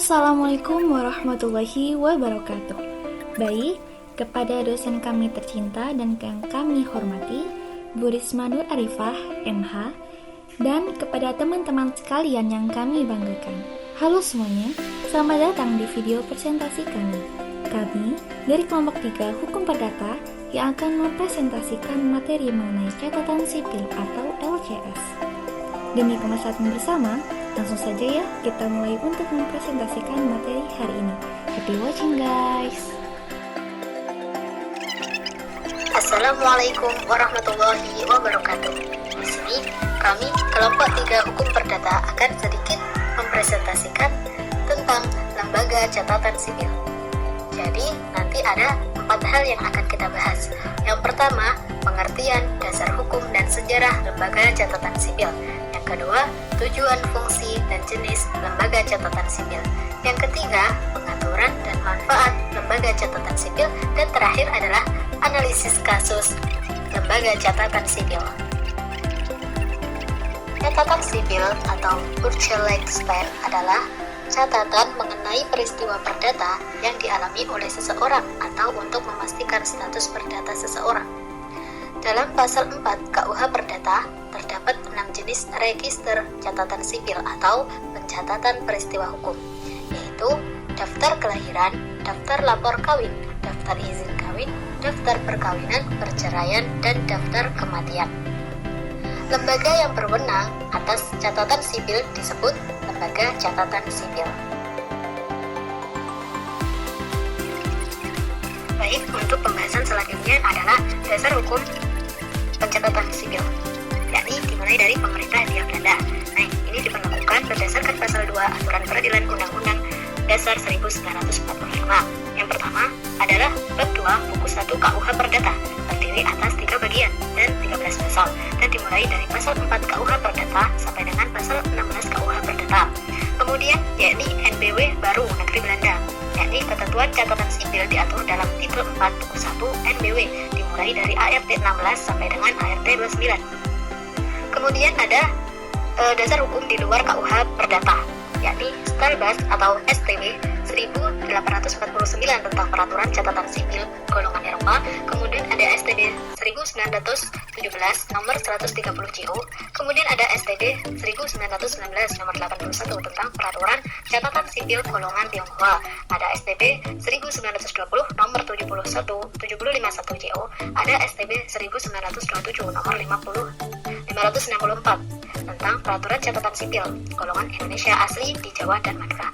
Assalamualaikum warahmatullahi wabarakatuh. Baik, kepada dosen kami tercinta dan yang kami hormati, Bu Risma Nur Arifah, MH, dan kepada teman-teman sekalian yang kami banggakan. Halo semuanya, selamat datang di video presentasi kami. Kami dari kelompok 3 Hukum Perdata yang akan mempresentasikan materi mengenai catatan sipil atau LCS. Demi kemaslahatan bersama, langsung saja ya kita mulai untuk mempresentasikan materi hari ini. Happy watching guys! Assalamualaikum warahmatullahi wabarakatuh. Di sini kami kelompok 3 Hukum Perdata akan sedikit mempresentasikan tentang lembaga catatan sipil. Jadi nanti ada 4 hal yang akan kita bahas. Yang pertama, pengertian dasar hukum dan sejarah lembaga catatan sipil. Yang kedua, tujuan, fungsi, dan jenis lembaga catatan sipil. Yang ketiga, pengaturan dan manfaat lembaga catatan sipil. Dan terakhir adalah analisis kasus lembaga catatan sipil. Catatan sipil atau Burgerlijkschrift adalah catatan mengenai peristiwa perdata yang dialami oleh seseorang atau untuk memastikan status perdata seseorang. Dalam pasal 4 KUH Perdata terdapat 6 jenis register catatan sipil atau pencatatan peristiwa hukum, yaitu daftar kelahiran, daftar lapor kawin, daftar izin kawin, daftar perkawinan, perceraian, dan daftar kematian. Lembaga yang berwenang atas catatan sipil disebut lembaga catatan sipil. Baik, untuk pembahasan selanjutnya adalah dasar hukum pencatatan sipil, yakni dimulai dari pemerintah Hindia Belanda. Nah, ini diberlakukan berdasarkan pasal 2 Aturan Peradilan Undang-Undang Dasar 1945. Yang pertama adalah bab 2 buku 1 KUH Perdata, terdiri atas 3 bagian dan 13 pasal, dan dimulai dari pasal 4 KUH Perdata sampai dengan pasal 16 KUH Perdata. Kemudian yakni NBW baru Negeri Belanda, yakni ketentuan catatan sipil diatur dalam titel 4 buku 1 NBW, dimulai dari ART 16 sampai dengan ART 29. Kemudian ada dasar hukum di luar KUH Perdata, yakni Stalbas atau STB 1849 tentang peraturan catatan sipil golongan Eropa. Kemudian ada STB 1917 nomor 130 JO. Kemudian ada STB 1919 nomor 81 tentang peraturan catatan sipil golongan Tionghoa. Ada STB 1920 nomor 751 JO. Ada STB 1927 nomor 564 tentang peraturan catatan sipil golongan Indonesia asli di Jawa dan Madura.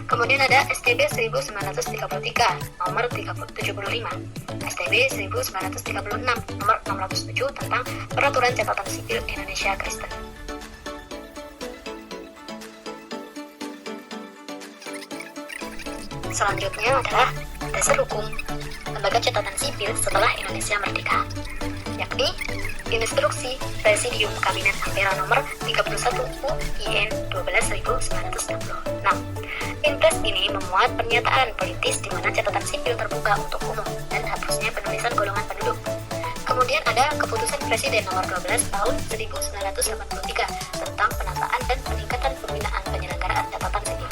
Kemudian ada STB 1933 nomor 75, STB 1936 nomor 607 tentang peraturan catatan sipil Indonesia Kristen. Selanjutnya adalah dasar hukum lembaga catatan sipil setelah Indonesia merdeka, yakni Instruksi Presidium Kabinet Ampera nomor 31 UIN 12966. Impres ini memuat pernyataan politis di mana catatan sipil terbuka untuk umum dan hapusnya penulisan golongan penduduk. Kemudian ada Keputusan Presiden nomor 12 tahun 1983 tentang penataan dan peningkatan pembinaan penyelenggaraan catatan sipil.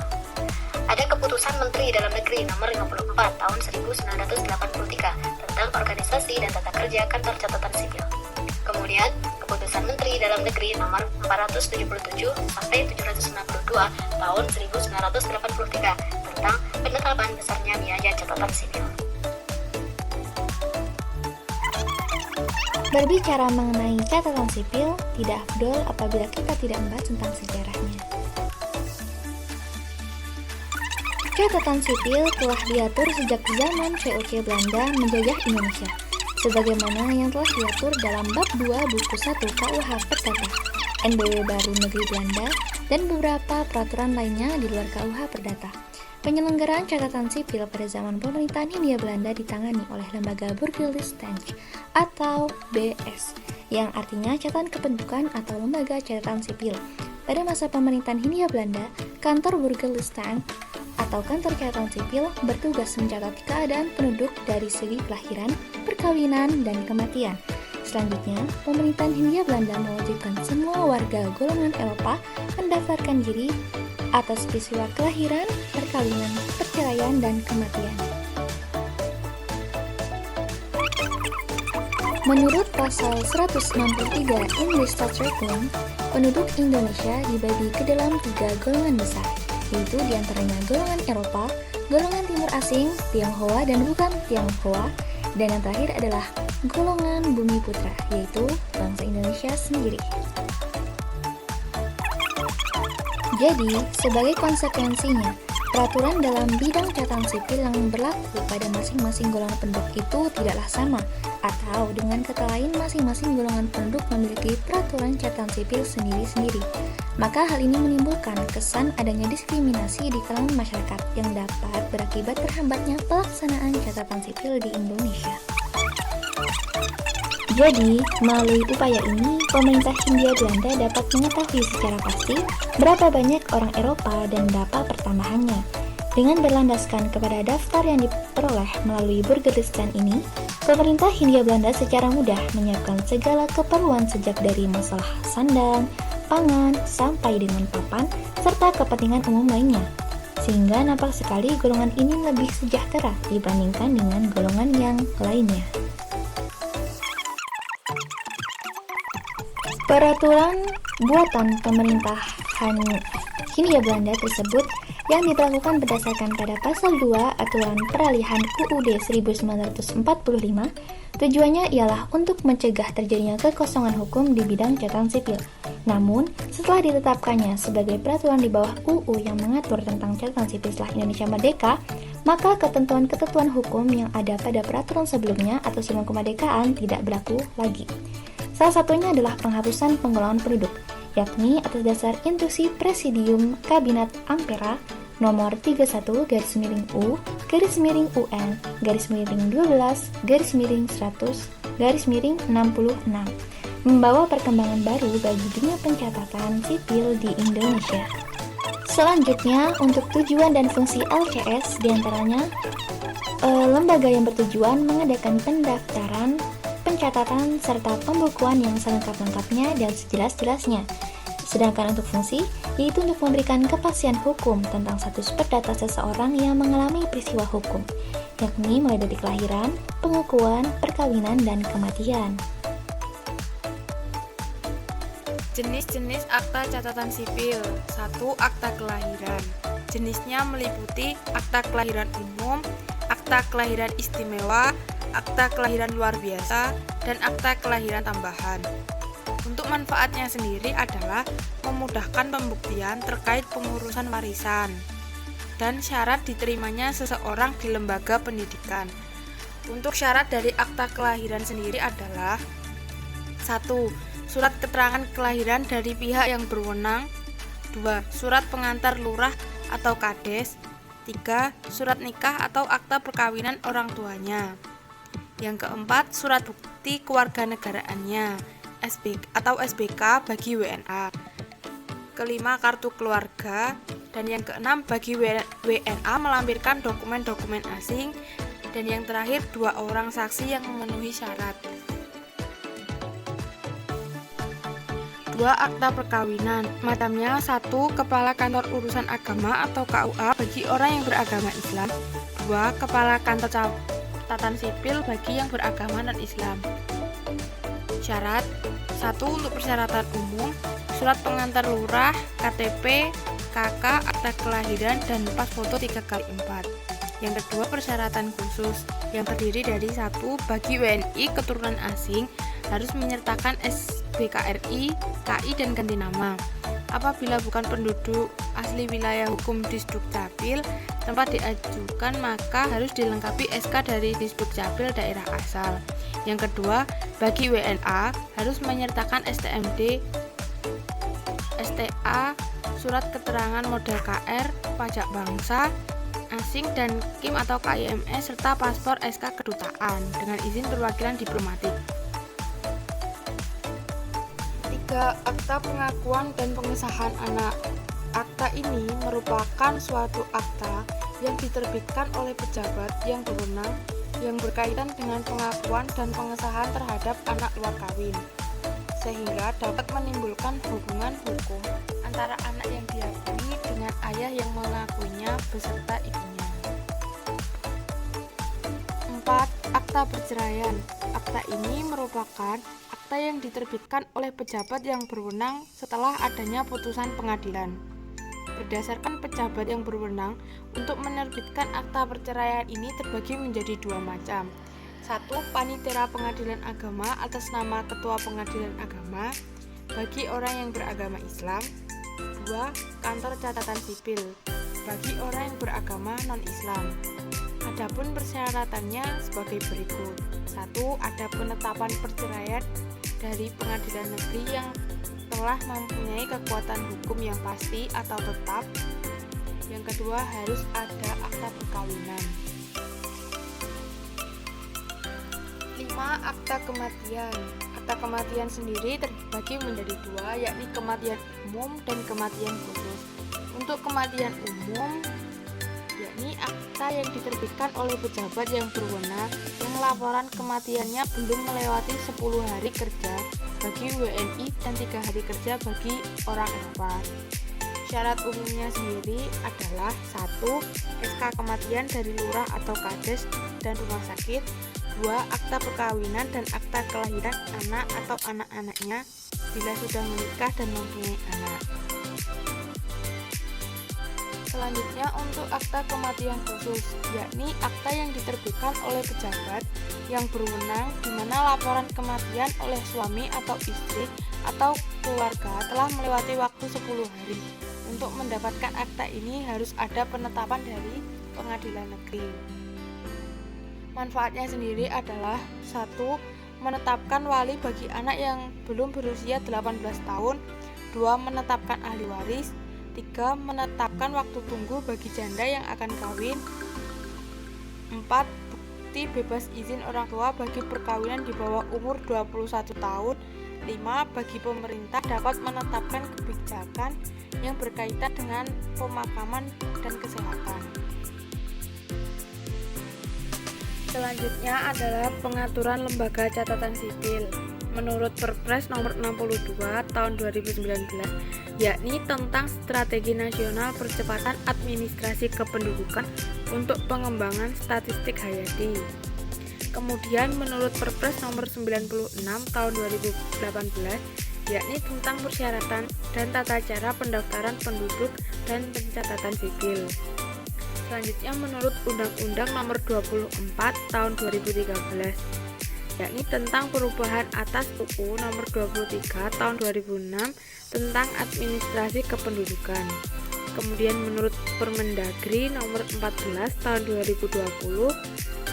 Ada Keputusan Menteri Dalam Negeri nomor 54 tahun 1983 tentang organisasi dan tata kerja kantor catatan sipil. Kemudian, Keputusan Menteri Dalam Negeri nomor 477 sampai 792 tahun 1983 tentang penetapan besarnya biaya catatan sipil. Berbicara mengenai catatan sipil, tidak afdol apabila kita tidak membahas tentang sejarahnya. Catatan sipil telah diatur sejak zaman VOC Belanda menjajah Indonesia, sebagaimana yang telah diatur dalam bab 2 buku 1 KUH Perdata, NBW baru Negeri Belanda, dan beberapa peraturan lainnya di luar KUH Perdata. Penyelenggaraan catatan sipil pada zaman pemerintahan Hindia Belanda ditangani oleh lembaga Burgerlijkschrift atau BS, yang artinya catatan kependudukan atau lembaga catatan sipil. Pada masa pemerintahan Hindia Belanda, kantor Burgerlijkschrift atau kantor catatan sipil bertugas mencatat keadaan penduduk dari segi kelahiran, perkawinan, dan kematian. Selanjutnya, pemerintahan Hindia Belanda mewajibkan semua warga golongan Eropa mendaftarkan diri atas peristiwa kelahiran, perkawinan, perceraian, dan kematian. Menurut pasal 163 English Statute, penduduk Indonesia dibagi ke dalam 3 golongan besar, yaitu diantaranya golongan Eropa, golongan Timur Asing, Tionghoa dan bukan Tionghoa, dan yang terakhir adalah golongan Bumi Putra, yaitu bangsa Indonesia sendiri. Jadi, sebagai konsekuensinya, peraturan dalam bidang catatan sipil yang berlaku pada masing-masing golongan penduduk itu tidaklah sama, atau dengan kata lain masing-masing golongan penduduk memiliki peraturan catatan sipil sendiri-sendiri. Maka hal ini menimbulkan kesan adanya diskriminasi di kalangan masyarakat yang dapat berakibat terhambatnya pelaksanaan catatan sipil di Indonesia. Jadi, melalui upaya ini, pemerintah Hindia Belanda dapat mengetahui secara pasti berapa banyak orang Eropa dan berapa pertambahannya. Dengan berlandaskan kepada daftar yang diperoleh melalui Burgerlijsten ini, pemerintah Hindia Belanda secara mudah menyiapkan segala keperluan sejak dari masalah sandang, pangan, sampai dengan papan, serta kepentingan umum lainnya. Sehingga nampak sekali golongan ini lebih sejahtera dibandingkan dengan golongan yang lainnya. Peraturan buatan pemerintahan Hindia Belanda tersebut yang diberlakukan berdasarkan pada pasal 2 Aturan Peralihan UUD 1945, tujuannya ialah untuk mencegah terjadinya kekosongan hukum di bidang catatan sipil. Namun, setelah ditetapkannya sebagai peraturan di bawah UU yang mengatur tentang catatan sipil setelah Indonesia merdeka, maka ketentuan-ketentuan hukum yang ada pada peraturan sebelumnya atau sebelum kemerdekaan tidak berlaku lagi. Salah satunya adalah penghapusan penggolongan penduduk, yakni atas dasar instruksi Presidium Kabinet Ampera nomor 31-U/U/12/100/66 membawa perkembangan baru bagi dunia pencatatan sipil di Indonesia. Selanjutnya, untuk tujuan dan fungsi LCS diantaranya lembaga yang bertujuan mengadakan pendaftaran, pencatatan, serta pembukuan yang selengkap-lengkapnya dan sejelas-jelasnya. Sedangkan untuk fungsi, yaitu untuk memberikan kepastian hukum tentang status perdata seseorang yang mengalami peristiwa hukum, yakni mulai dari kelahiran, pengakuan, perkawinan, dan kematian. Jenis-jenis akta catatan sipil. 1. Akta kelahiran. Jenisnya meliputi akta kelahiran umum, akta kelahiran istimewa, akta kelahiran luar biasa, dan akta kelahiran tambahan. Untuk manfaatnya sendiri adalah memudahkan pembuktian terkait pengurusan warisan dan syarat diterimanya seseorang di lembaga pendidikan. Untuk syarat dari akta kelahiran sendiri adalah 1. Surat keterangan kelahiran dari pihak yang berwenang. 2. Surat pengantar lurah atau kades. 3. Surat nikah atau akta perkawinan orang tuanya. Yang keempat, surat bukti kewarganegaraannya atau SBK bagi WNA. Kelima, kartu keluarga. Dan yang keenam, bagi WNA melampirkan dokumen-dokumen asing. Dan yang terakhir, 2 orang saksi yang memenuhi syarat. 2. Akta perkawinan. Macamnya 1. Kepala Kantor Urusan Agama atau KUA bagi orang yang beragama Islam. 2. Kepala Kantor Catatan Sipil bagi yang beragama non-Islam. Syarat 1. Untuk persyaratan umum, surat pengantar lurah, KTP, KK, akta kelahiran, dan pas foto 3x4. Yang kedua, persyaratan khusus yang terdiri dari 1. Bagi WNI keturunan asing harus menyertakan SBKRI, KI, dan ganti nama. Apabila bukan penduduk asli wilayah hukum Disdukcapil tempat diajukan, maka harus dilengkapi SK dari Disdukcapil daerah asal. Yang kedua, bagi WNA harus menyertakan STMD, STA, surat keterangan modal KR, pajak bangsa, asing, dan KIM atau KIMS, serta paspor SK kedutaan dengan izin perwakilan diplomatik. 3. Akta pengakuan dan pengesahan anak. Akta ini merupakan suatu akta yang diterbitkan oleh pejabat yang berwenang yang berkaitan dengan pengakuan dan pengesahan terhadap anak luar kawin. sehingga dapat menimbulkan hubungan hukum antara anak yang diakui dengan ayah yang mengakuinya beserta ibunya. 4. Akta perceraian. Akta ini merupakan akta yang diterbitkan oleh pejabat yang berwenang setelah adanya putusan pengadilan. Berdasarkan pejabat yang berwenang untuk menerbitkan akta perceraian ini terbagi menjadi dua macam. 1. Panitera Pengadilan Agama atas nama Ketua Pengadilan Agama bagi orang yang beragama Islam. 2. Kantor Catatan Sipil bagi orang yang beragama non-Islam. Adapun persyaratannya sebagai berikut. 1. Ada penetapan perceraian dari pengadilan negeri yang telah mempunyai kekuatan hukum yang pasti atau tetap. Yang kedua, harus ada akta perkawinan. 5. Akta kematian. Akta kematian sendiri terbagi menjadi dua, yakni kematian umum dan kematian khusus. Untuk kematian umum, yakni akta yang diterbitkan oleh pejabat yang berwenang yang laporan kematiannya belum melewati 10 hari kerja bagi WNI dan 3 hari kerja bagi orang Eropa. Syarat umumnya sendiri adalah 1. SK kematian dari lurah atau kades dan rumah sakit. 2. Akta perkawinan dan akta kelahiran anak atau anak-anaknya bila sudah menikah dan mempunyai anak. Selanjutnya untuk akta kematian khusus, yakni akta yang diterbitkan oleh pejabat yang berwenang di mana laporan kematian oleh suami atau istri atau keluarga telah melewati waktu 10 hari. Untuk mendapatkan akta ini harus ada penetapan dari pengadilan negeri. Manfaatnya sendiri adalah 1. Menetapkan wali bagi anak yang belum berusia 18 tahun. 2. Menetapkan ahli waris. 3. Menetapkan waktu tunggu bagi janda yang akan kawin. 4. Bukti bebas izin orang tua bagi perkawinan di bawah umur 21 tahun. 5. Bagi pemerintah dapat menetapkan kebijakan yang berkaitan dengan pemakaman dan kesehatan. Selanjutnya adalah pengaturan lembaga catatan sipil. Menurut Perpres nomor 62 tahun 2019, yakni tentang Strategi Nasional Percepatan Administrasi Kependudukan untuk Pengembangan Statistik Hayati. Kemudian menurut Perpres nomor 96 tahun 2018, yakni tentang persyaratan dan tata cara pendaftaran penduduk dan pencatatan sipil. Selanjutnya menurut Undang-Undang nomor 24 tahun 2013, yakni tentang perubahan atas UU nomor 23 tahun 2006 tentang administrasi kependudukan. Kemudian menurut Permendagri nomor 14 tahun 2020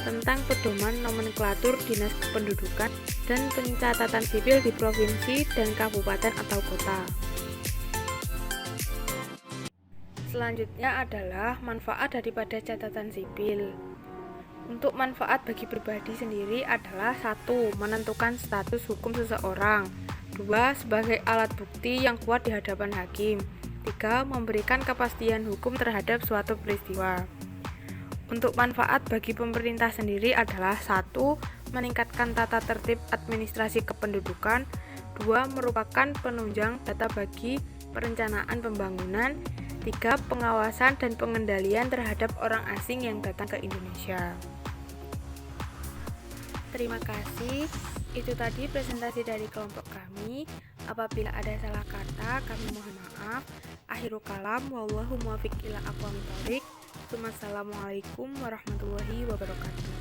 tentang pedoman nomenklatur Dinas Kependudukan dan pencatatan sipil di provinsi dan kabupaten atau kota. Selanjutnya adalah manfaat daripada catatan sipil. Untuk manfaat bagi pribadi sendiri adalah 1. Menentukan status hukum seseorang. 2. Sebagai alat bukti yang kuat di hadapan hakim. 3. Memberikan kepastian hukum terhadap suatu peristiwa. Untuk manfaat bagi pemerintah sendiri adalah 1. Meningkatkan tata tertib administrasi kependudukan. 2. Merupakan penunjang data bagi perencanaan pembangunan. 3. Pengawasan dan pengendalian terhadap orang asing yang datang ke Indonesia. Terima kasih. Itu tadi presentasi dari kelompok kami. Apabila ada salah kata, kami mohon maaf. Akhirul kalam, wallahu muwaffiq ila aqwamit thoriq. Wassalamualaikum warahmatullahi wabarakatuh.